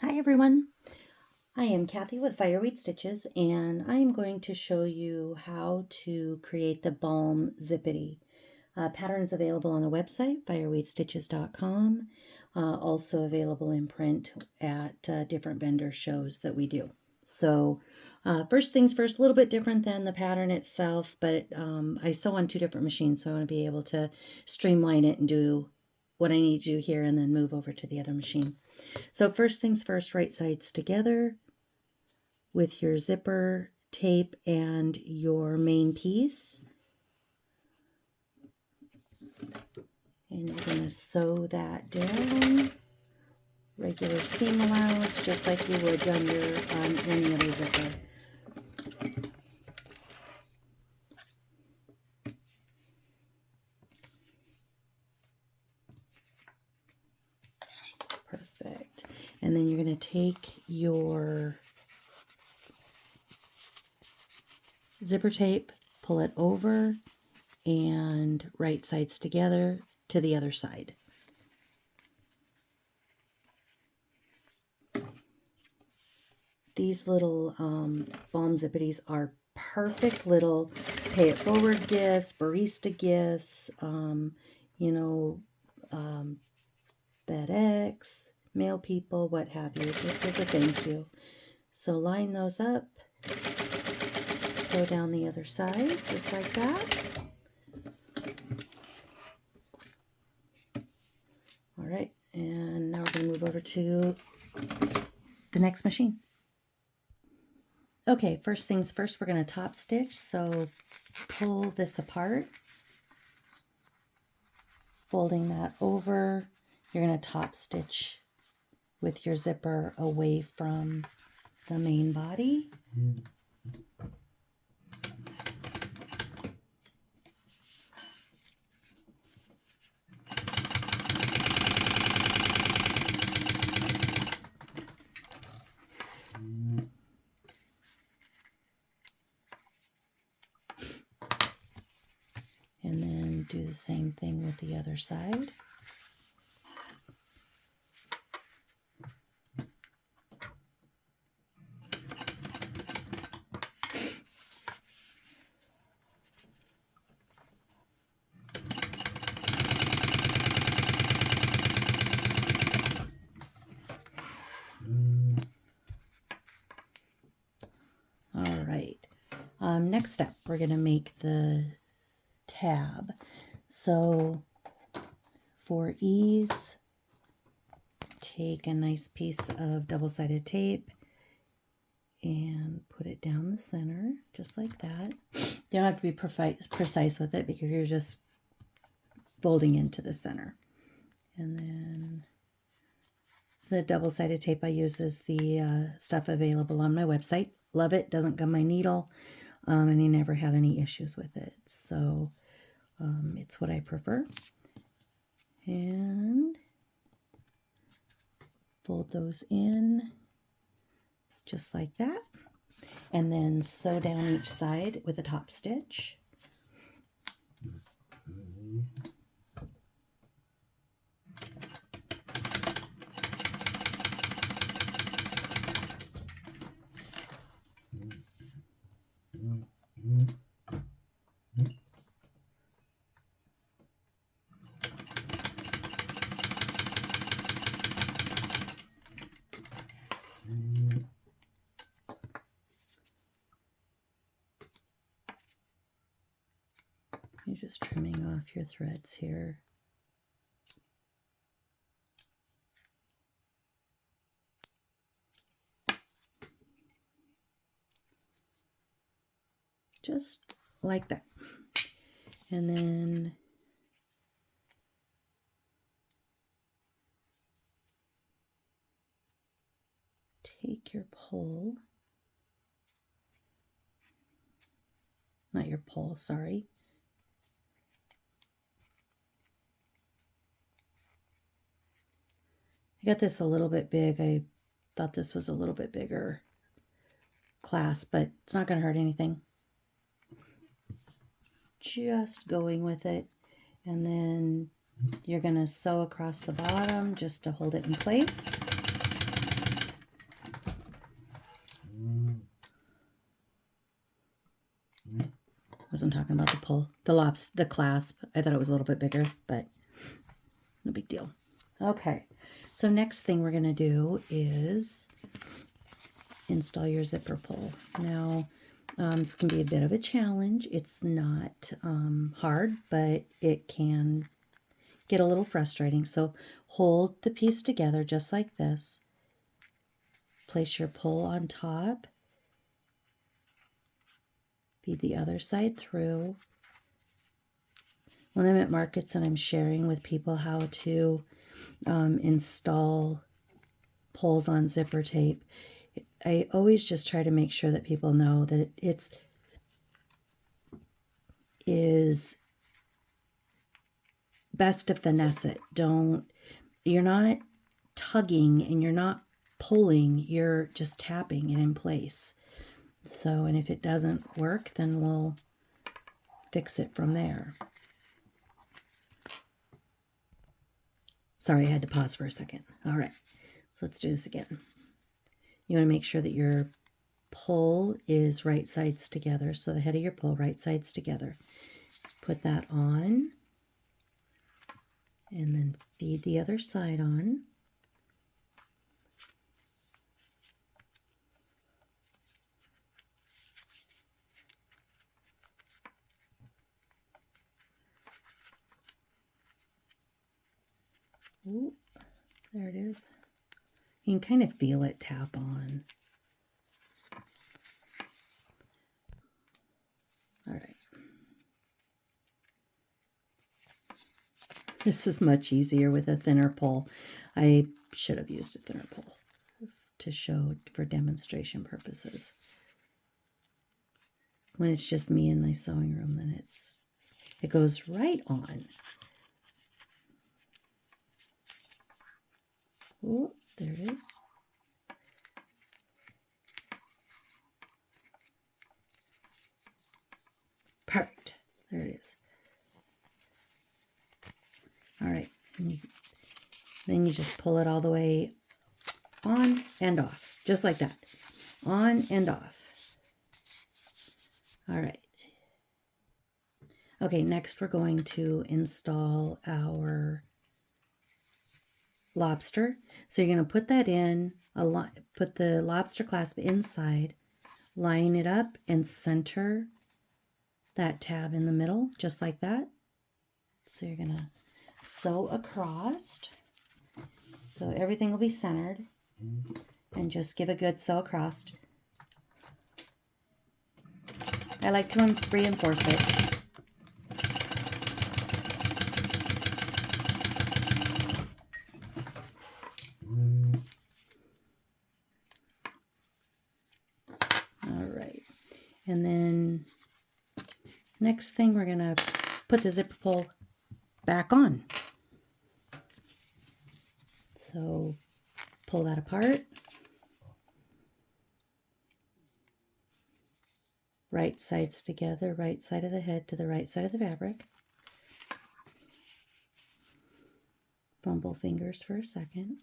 Hi everyone, I am Kathy with Fireweed Stitches and I am going to show you how to create the Balm Zippity. Patterns available on the website, fireweedstitches.com, also available in print at different vendor shows that we do. So first things first, a little bit different than the pattern itself, but I sew on two different machines, so I want to be able to streamline it and do what I need to do here and then move over to the other machine. So first things first, right sides together with your zipper tape and your main piece. And you're going to sew that down. Regular seam allowance, just like you would on any other zipper. Perfect. And then you're going to take your zipper tape, pull it over, and right sides together to the other side. These little Balm Zippities are perfect little pay it forward gifts, barista gifts, FedEx, mail people, what have you, just as a thank you. So line those up, sew down the other side, just like that. All right, and now we're going to move over to the next machine. Okay, first things first, we're going to top stitch. So pull this apart, folding that over. You're going to top stitch with your zipper away from the main body. And then do the same thing with the other side. All right. Next step, we're going to make the tab. So for ease, take a nice piece of double-sided tape and put it down the center, just like that. You don't have to be precise with it because you're just folding into the center. And then the double-sided tape I use is the stuff available on my website. Love it, doesn't gum my needle, and I never have any issues with it. So it's what I prefer. And fold those in just like that. And then sew down each side with a top stitch. You're just trimming off your threads here. Just like that. And then take your pole, not your pole, sorry. I got this a little bit big. I thought this was a little bit bigger clasp, but it's not going to hurt anything. Just going with it. And then you're going to sew across the bottom just to hold it in place. wasn't talking about the pull, the clasp. I thought it was a little bit bigger, but no big deal. Okay, so next thing we're going to do is install your zipper pull. Now, this can be a bit of a challenge. It's not hard, but it can get a little frustrating. So hold the piece together just like this. Place your pull on top. Feed the other side through. When I'm at markets and I'm sharing with people how to install pulls on zipper tape, I always just try to make sure that people know that it is best to finesse it. You're not tugging and you're not pulling, you're just tapping it in place. So, and if it doesn't work, then we'll fix it from there. Sorry, I had to pause for a second. All right, so let's do this again. You want to make sure that your pull is right sides together. So the head of your pull, right sides together. Put that on. And then feed the other side on. Ooh, there it is. You can kind of feel it tap on. All right. This is much easier with a thinner pull. I should have used a thinner pull to show for demonstration purposes. When it's just me in my sewing room, then it goes right on. Oh, there it is. Perfect. There it is. All right. And then you just pull it all the way on and off, just like that. On and off. All right. Okay, next we're going to install our lobster. So you're going to put that in, put the lobster clasp inside, line it up, and center that tab in the middle, just like that. So you're going to sew across. So everything will be centered. And just give a good sew across. I like to reinforce it. All right. And then next thing, we're going to put the zipper pull back on. So pull that apart. Right sides together, right side of the head to the right side of the fabric. Fumble fingers for a second.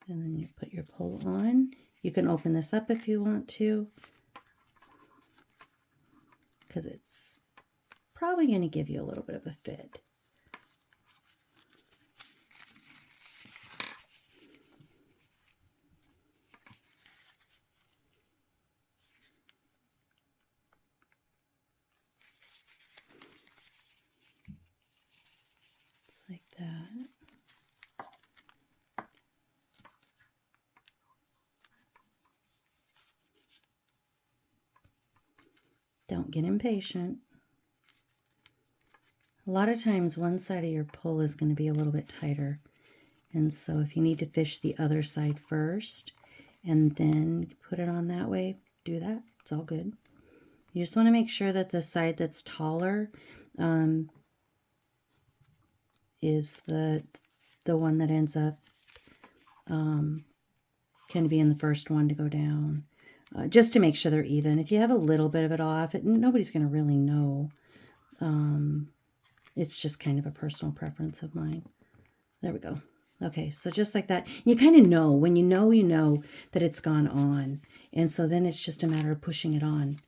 And then you put your pull on. You can open this up if you want to, because it's probably going to give you a little bit of a fit. Like that. Don't get impatient. A lot of times one side of your pull is going to be a little bit tighter. And so if you need to fish the other side first and then put it on that way, do that. It's all good. You just want to make sure that the side that's taller is the one that ends up can be in the first one to go down. Just to make sure they're even. If you have a little bit of it off, nobody's going to really know. It's just kind of a personal preference of mine. There we go. Okay, so just like that. You kind of know. When you know that it's gone on. And so then it's just a matter of pushing it on.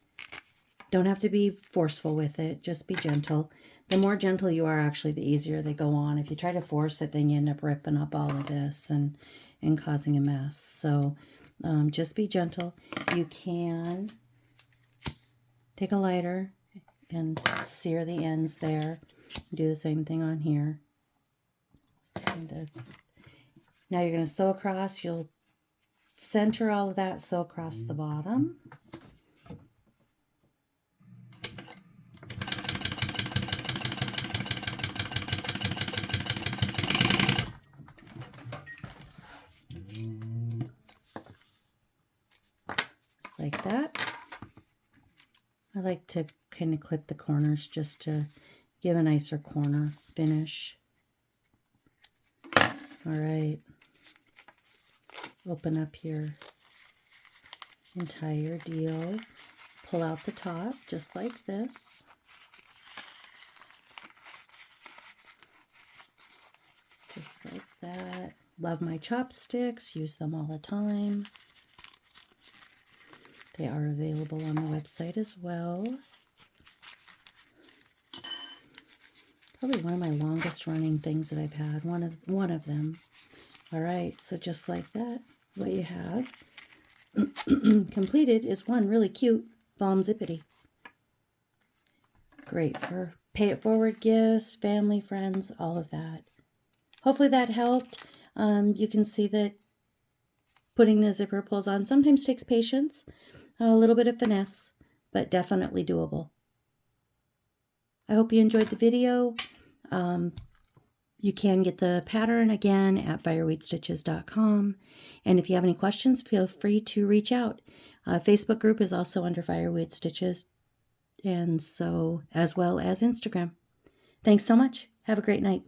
Don't have to be forceful with it. Just be gentle. The more gentle you are, actually, the easier they go on. If you try to force it, then you end up ripping up all of this and causing a mess. So just be gentle. You can take a lighter and sear the ends there. Do the same thing on here. Now you're going to sew across. You'll center all of that, sew across the bottom. Just like that. I like to kind of clip the corners just to give a nicer corner finish. All right. Open up your entire deal. Pull out the top just like this. Just like that. Love my chopsticks. Use them all the time. They are available on the website as well. Probably one of my longest running things that I've had. One of them. All right, so just like that, what you have completed is one really cute Balm Zippity. Great for pay it forward gifts, family, friends, all of that. Hopefully that helped. You can see that putting the zipper pulls on sometimes takes patience, a little bit of finesse, but definitely doable. I hope you enjoyed the video. You can get the pattern again at fireweedstitches.com. And if you have any questions, feel free to reach out. Facebook group is also under Fireweed Stitches, and so as well as Instagram. Thanks so much. Have a great night.